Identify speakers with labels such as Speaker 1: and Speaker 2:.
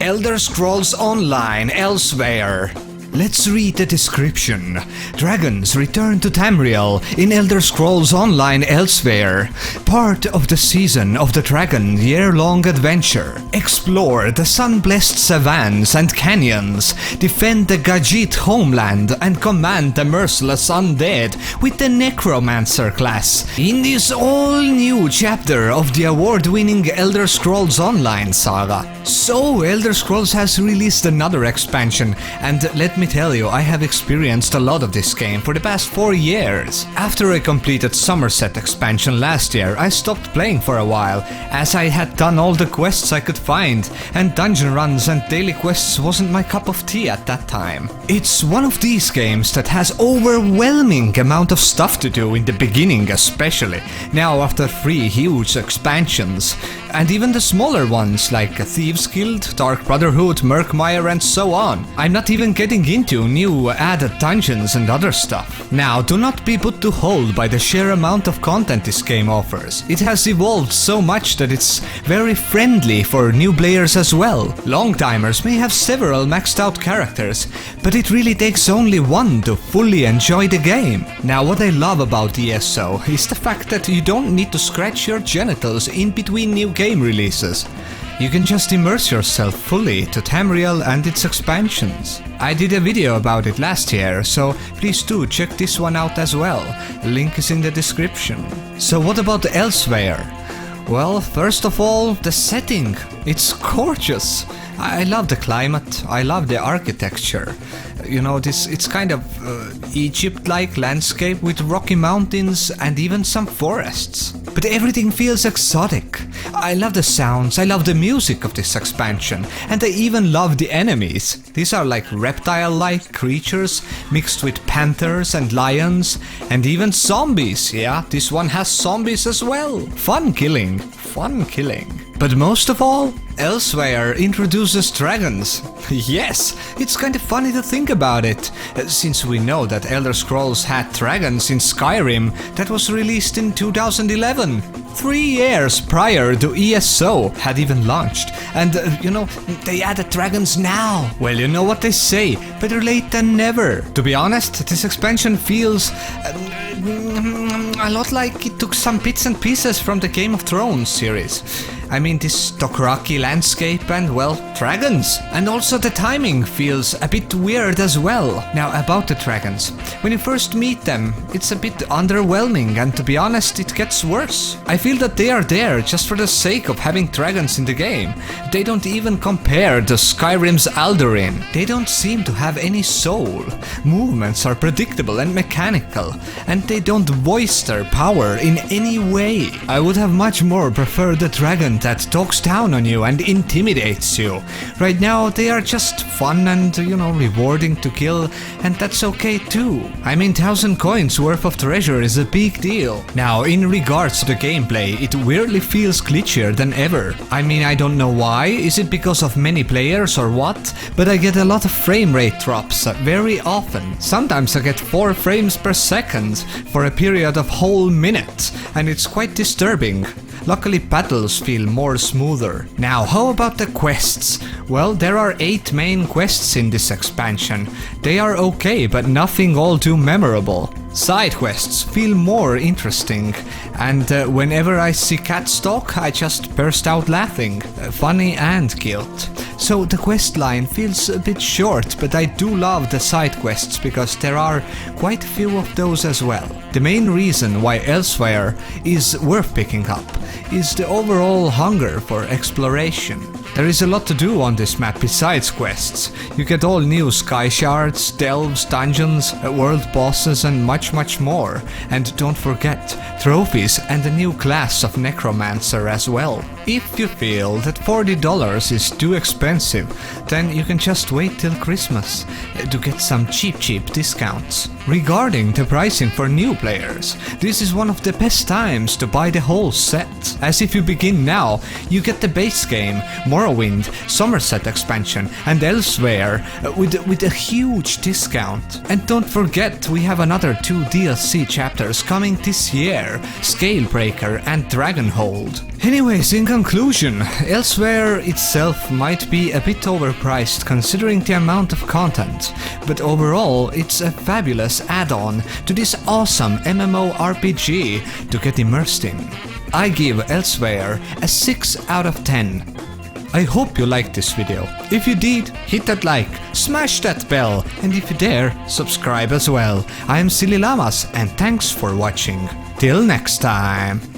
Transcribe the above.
Speaker 1: Elder Scrolls Online Elsweyr. Let's read the description. Dragons return to Tamriel in Elder Scrolls Online Elsweyr, part of the Season of the Dragon year-long adventure. Explore the sun-blessed savannes and canyons, defend the Gajit homeland, and command the merciless undead with the Necromancer class in this all-new chapter of the award-winning Elder Scrolls Online saga. So, Elder Scrolls has released another expansion, and let me tell you, I have experienced a lot of this game for the past 4 years. After I completed Somerset expansion last year, I stopped playing for a while, as I had done all the quests I could find, and dungeon runs and daily quests wasn't my cup of tea at that time. It's one of these games that has overwhelming amount of stuff to do in the beginning especially, now after 3 huge expansions, and even the smaller ones like Thieves Guild, Dark Brotherhood, Murkmire and so on. I'm not even getting into new added dungeons and other stuff. Now, do not be put to hold by the sheer amount of content this game offers. It has evolved so much that it's very friendly for new players as well. Long-timers may have several maxed out characters, but it really takes only one to fully enjoy the game. Now, what I love about ESO is the fact that you don't need to scratch your genitals in between new game releases. You can just immerse yourself fully to Tamriel and its expansions. I did a video about it last year, so please do check this one out as well. Link is in the description. So what about Elsweyr? Well, first of all, the setting. It's gorgeous. I love the climate, I love the architecture. You know, it's kind of Egypt-like landscape with rocky mountains and even some forests. But everything feels exotic. I love the sounds, I love the music of this expansion, and I even love the enemies. These are like reptile-like creatures mixed with panthers and lions and even zombies. Yeah, this one has zombies as well. Fun killing, fun killing. But most of all, Elsweyr introduces dragons. Yes, it's kind of funny to think about it, since we know that Elder Scrolls had dragons in Skyrim that was released in 2011. 3 years prior to ESO had even launched, and you know, they added dragons now. Well, you know what they say, better late than never. To be honest, this expansion feels a lot like it took some bits and pieces from the Game of Thrones series. I mean, this Dothraki landscape and, well, dragons. And also the timing feels a bit weird as well. Now, about the dragons. When you first meet them, it's a bit underwhelming, and to be honest, it gets worse. I feel that they are there just for the sake of having dragons in the game. They don't even compare to Skyrim's Alduin. They don't seem to have any soul. Movements are predictable and mechanical, and they don't voice their power in any way. I would have much more preferred the dragon that talks down on you and intimidates you. Right now they are just fun and, you know, rewarding to kill, and that's okay too. I mean, 1,000 coins worth of treasure is a big deal. Now, in regards to the gameplay, it weirdly feels glitchier than ever. I mean, I don't know why, is it because of many players or what? But I get a lot of frame rate drops very often. Sometimes I get 4 frames per second for a period of whole minute, and it's quite disturbing. Luckily, battles feel more smoother. Now, how about the quests? Well, there are 8 main quests in this expansion. They are okay, but nothing all too memorable. Side quests feel more interesting, and whenever I see Catstalk, I just burst out laughing. Funny and guilt. So the quest line feels a bit short, but I do love the side quests because there are quite a few of those as well. The main reason why Elsweyr is worth picking up is the overall hunger for exploration. There is a lot to do on this map besides quests. You get all new sky shards, delves, dungeons, world bosses and much more. And don't forget, trophies and a new class of Necromancer as well. If you feel that $40 is too expensive, then you can just wait till Christmas to get some cheap discounts. Regarding the pricing for new players, this is one of the best times to buy the whole set, as if you begin now, you get the base game, more Morrowind, Somerset expansion and Elsweyr with a huge discount. And don't forget, we have another 2 DLC chapters coming this year, Scalebreaker and Dragonhold. Anyways, in conclusion, Elsweyr itself might be a bit overpriced considering the amount of content, but overall it's a fabulous add-on to this awesome MMO RPG to get immersed in. I give Elsweyr a 6 out of 10. I hope you liked this video. If you did, hit that like, smash that bell, and if you dare, subscribe as well. I am Sillyllamaz and thanks for watching. Till next time.